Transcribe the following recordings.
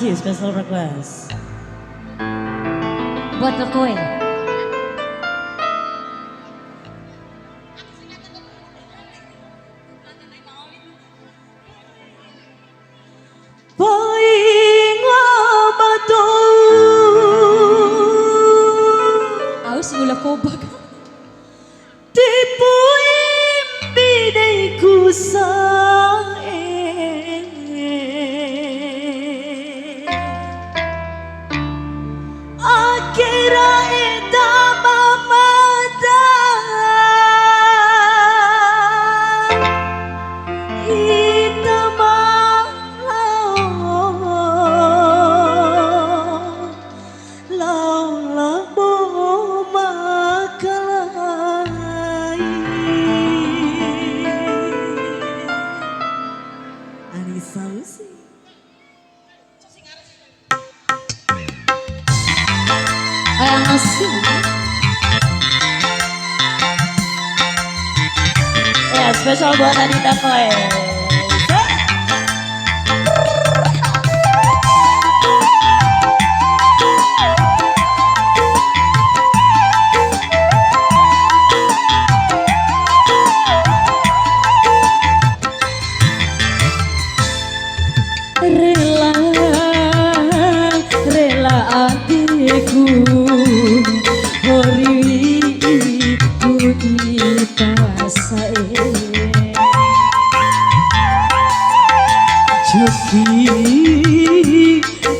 kasih special request. Buat kowe. Aus gula kobak. Tipu bidaiku sae akira eta mamada ita lao bo makalai Annisa Musik. Ayang asing. Ya, spesial buat Anita Koe. Rela, rela hatiku hori kita sae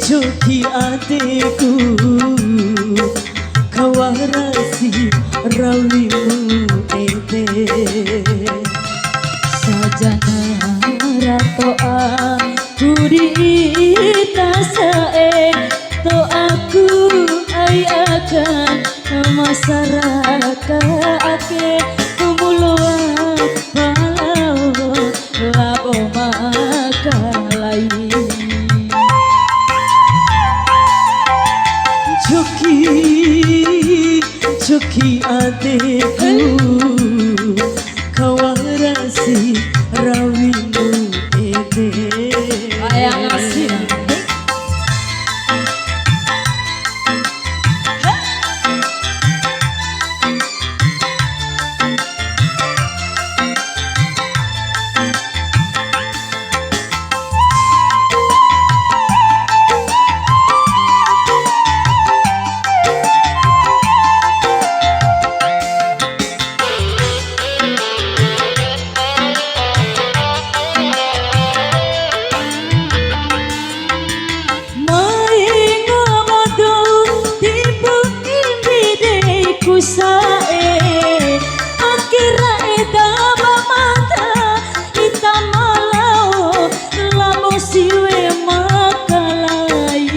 joki adekku kawarasi rawimu ete sajana ratoa kudi tasae to aku ay akan masyarakat ake kumuluan palau labo makalai joki adekku kawarasi rawimu ete ayang asih. sae akira eda mamata ita malau lamo siwe makalai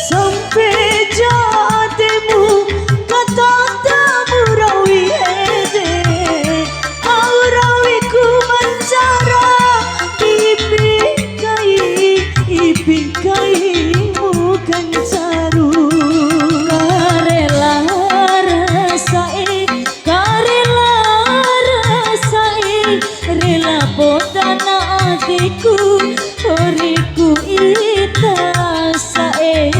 sampai jademu kata tamu rawi ede aurawiku mencara ipikai bukan caru karela rasai rela potana hatiku horiku ita sae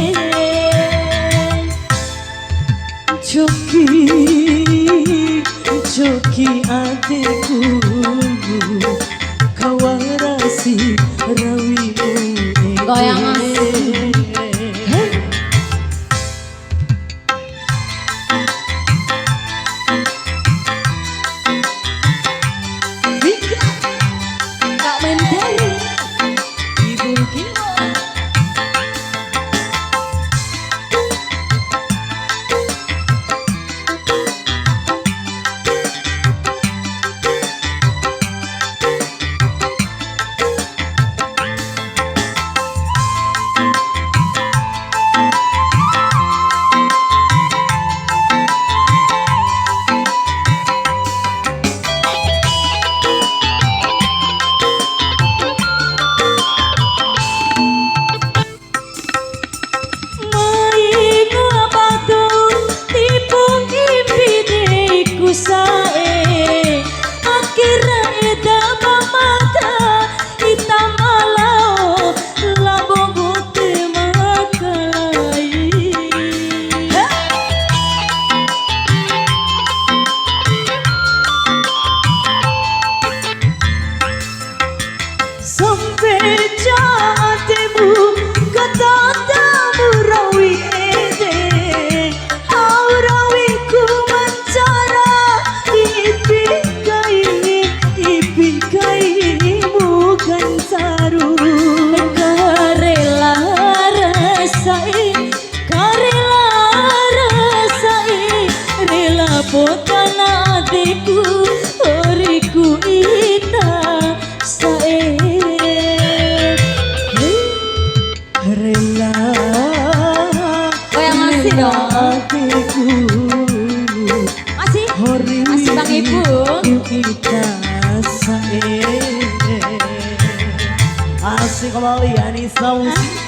Joki adikku kawarasi rawimu goyang Ika Kak Mentari Ibu Kino Annisa Musik.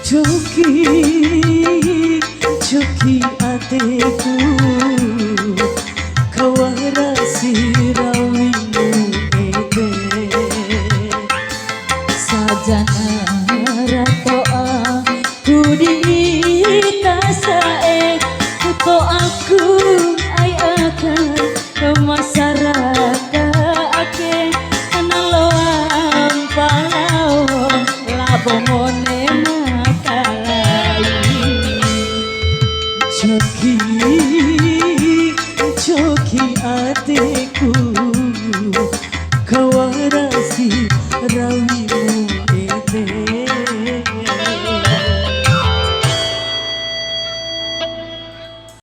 Joki, joki adekku